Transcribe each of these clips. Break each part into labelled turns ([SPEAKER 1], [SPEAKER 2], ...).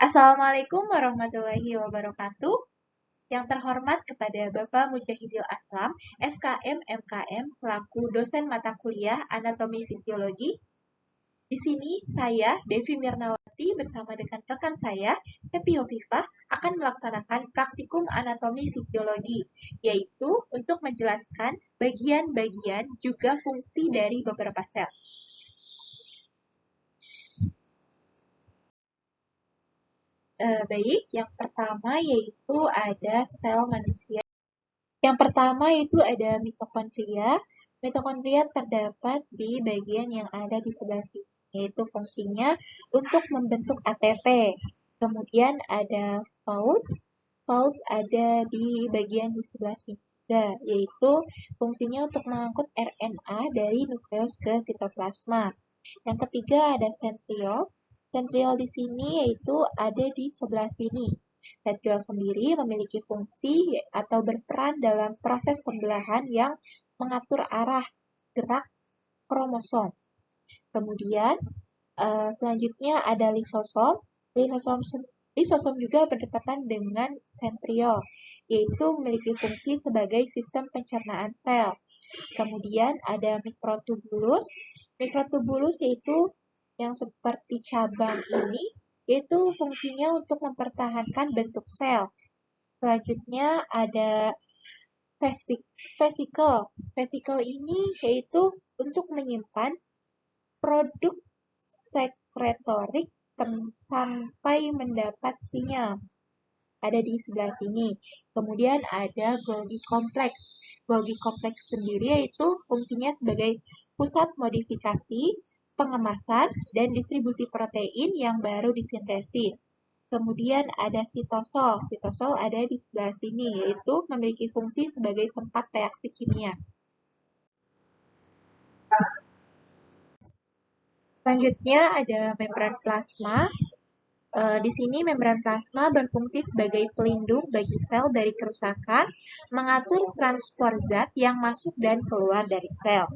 [SPEAKER 1] Assalamualaikum warahmatullahi wabarakatuh. Yang terhormat kepada Bapak Mujahidil Aslam, SKM MKM selaku dosen mata kuliah Anatomi Fisiologi. Di sini saya, Devi Mirnawati, bersama dengan rekan saya, Happy Hovifah, akan melaksanakan praktikum anatomi fisiologi, yaitu untuk menjelaskan bagian-bagian juga fungsi dari beberapa sel. Baik, yang pertama yaitu ada sel manusia. Yang pertama itu ada mitokondria. Mitokondria terdapat di bagian yang ada di sebelah sini, yaitu fungsinya untuk membentuk ATP. Kemudian ada Paut. Paut ada di bagian di sebelah sini juga, yaitu fungsinya untuk mengangkut RNA dari nukleus ke sitoplasma. Yang ketiga ada sentriol. Sentriol di sini yaitu ada di sebelah sini. Sentriol sendiri memiliki fungsi atau berperan dalam proses pembelahan yang mengatur arah gerak kromosom. Kemudian selanjutnya ada lisosom. Lisosom juga berdekatan dengan sentriol, yaitu memiliki fungsi sebagai sistem pencernaan sel. Kemudian ada mikrotubulus. Mikrotubulus yaitu yang seperti cabang ini, yaitu fungsinya untuk mempertahankan bentuk sel. Selanjutnya ada vesikel. Vesikel ini yaitu untuk menyimpan produk sekretorik sampai mendapat sinyal. Ada di sebelah sini. Kemudian ada Golgi kompleks. Golgi kompleks sendiri yaitu fungsinya sebagai pusat modifikasi, pengemasan, dan distribusi protein yang baru disintesis. Kemudian ada sitosol. Sitosol ada di sebelah sini, yaitu memiliki fungsi sebagai tempat reaksi kimia. Selanjutnya ada membran plasma. Di sini membran plasma berfungsi sebagai pelindung bagi sel dari kerusakan, mengatur transport zat yang masuk dan keluar dari sel.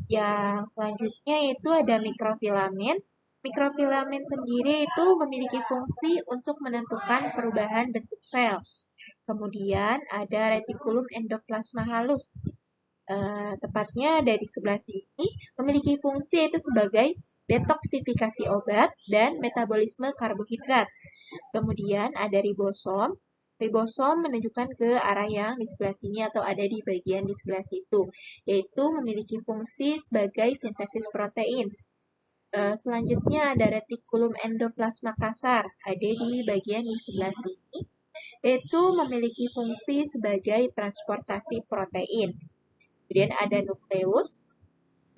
[SPEAKER 1] Yang selanjutnya itu ada mikrofilamen. Mikrofilamen sendiri itu memiliki fungsi untuk menentukan perubahan bentuk sel. Kemudian ada retikulum endoplasma halus. Tepatnya dari sebelah sini memiliki fungsi yaitu sebagai detoksifikasi obat dan metabolisme karbohidrat. Kemudian ada ribosom. Ribosom menunjukkan ke arah yang di sebelah sini atau ada di bagian di sebelah situ, yaitu memiliki fungsi sebagai sintesis protein. Selanjutnya ada retikulum endoplasma kasar, ada di bagian di sebelah sini, yaitu memiliki fungsi sebagai transportasi protein. Kemudian ada nukleus.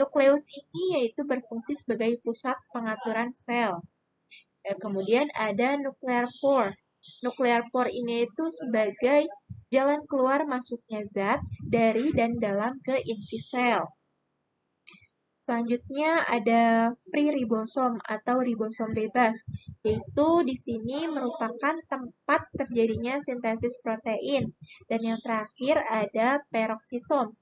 [SPEAKER 1] Nukleus ini yaitu berfungsi sebagai pusat pengaturan sel. Kemudian ada nuclear pore. Nuclear pore ini itu sebagai jalan keluar masuknya zat dari dan dalam ke inti sel. Selanjutnya ada free ribosom atau ribosom bebas, yaitu di sini merupakan tempat terjadinya sintesis protein. Dan yang terakhir ada peroksisom.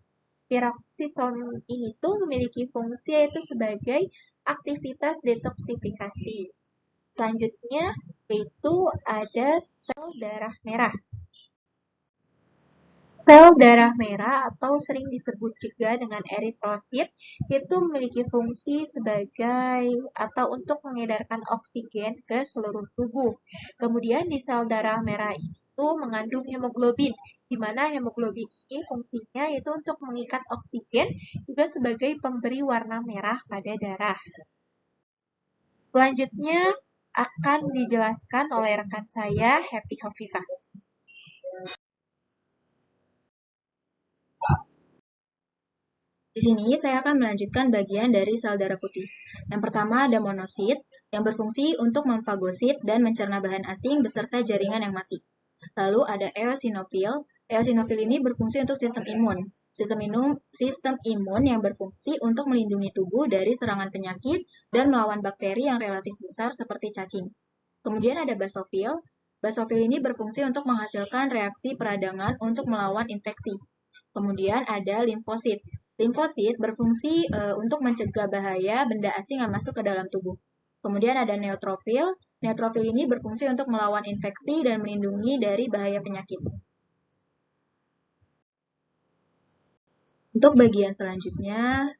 [SPEAKER 1] Peroksisom ini tuh memiliki fungsi yaitu sebagai aktivitas detoksifikasi. Selanjutnya yaitu ada sel darah merah. Sel darah merah atau sering disebut juga dengan eritrosit itu memiliki fungsi sebagai atau untuk mengedarkan oksigen ke seluruh tubuh. Kemudian di sel darah merah itu mengandung hemoglobin, di mana hemoglobin ini fungsinya yaitu untuk mengikat oksigen juga sebagai pemberi warna merah pada darah. Selanjutnya akan dijelaskan oleh rekan saya, Happy Hovifah.
[SPEAKER 2] Di sini saya akan melanjutkan bagian dari sel darah putih. Yang pertama ada monosit, yang berfungsi untuk memfagosit dan mencerna bahan asing beserta jaringan yang mati. Lalu ada eosinofil. Eosinofil ini berfungsi untuk sistem imun. Sistem imun yang berfungsi untuk melindungi tubuh dari serangan penyakit dan melawan bakteri yang relatif besar seperti cacing. Kemudian ada basofil. Basofil ini berfungsi untuk menghasilkan reaksi peradangan untuk melawan infeksi. Kemudian ada limfosit. Limfosit berfungsi untuk mencegah bahaya benda asing yang masuk ke dalam tubuh. Kemudian ada neutrofil. Neutrofil ini berfungsi untuk melawan infeksi dan melindungi dari bahaya penyakit. Untuk bagian selanjutnya,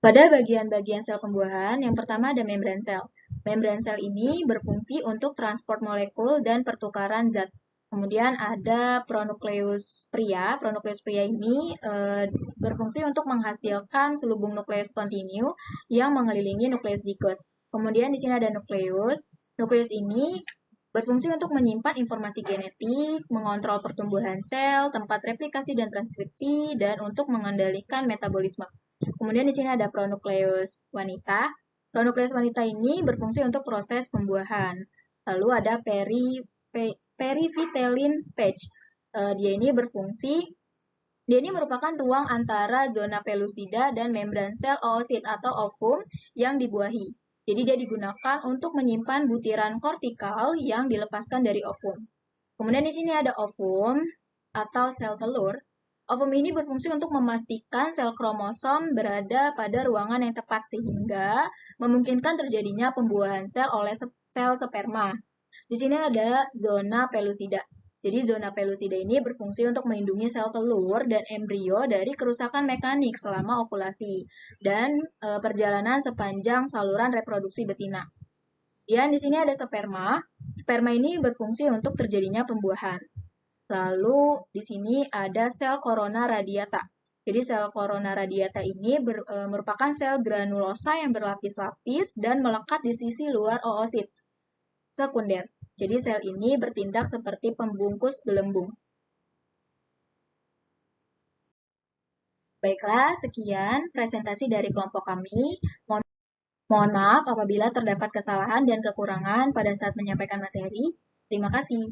[SPEAKER 2] pada bagian-bagian sel pembuahan, yang pertama ada membran sel. Membran sel ini berfungsi untuk transport molekul dan pertukaran zat. Kemudian ada pronukleus pria. Pronukleus pria ini berfungsi untuk menghasilkan selubung nukleus kontinu yang mengelilingi nukleus zigot. Kemudian di sini ada nukleus. Nukleus ini berfungsi untuk menyimpan informasi genetik, mengontrol pertumbuhan sel, tempat replikasi dan transkripsi, dan untuk mengendalikan metabolisme. Kemudian di sini ada pronukleus wanita. Pronukleus wanita ini berfungsi untuk proses pembuahan. Lalu ada perivitelin spage. Dia ini merupakan ruang antara zona pelusida dan membran sel oosit atau ovum yang dibuahi. Jadi dia digunakan untuk menyimpan butiran kortikal yang dilepaskan dari ovum. Kemudian di sini ada ovum atau sel telur. Ovum ini berfungsi untuk memastikan sel kromosom berada pada ruangan yang tepat sehingga memungkinkan terjadinya pembuahan sel oleh sel sperma. Di sini ada zona pelusida. Jadi zona pelusida ini berfungsi untuk melindungi sel telur dan embrio dari kerusakan mekanik selama ovulasi dan perjalanan sepanjang saluran reproduksi betina. Dan di sini ada sperma. Sperma ini berfungsi untuk terjadinya pembuahan. Lalu di sini ada sel korona radiata. Jadi sel korona radiata ini merupakan sel granulosa yang berlapis-lapis dan melekat di sisi luar oosit sekunder. Jadi sel ini bertindak seperti pembungkus gelembung. Baiklah, sekian presentasi dari kelompok kami. Mohon maaf apabila terdapat kesalahan dan kekurangan pada saat menyampaikan materi. Terima kasih.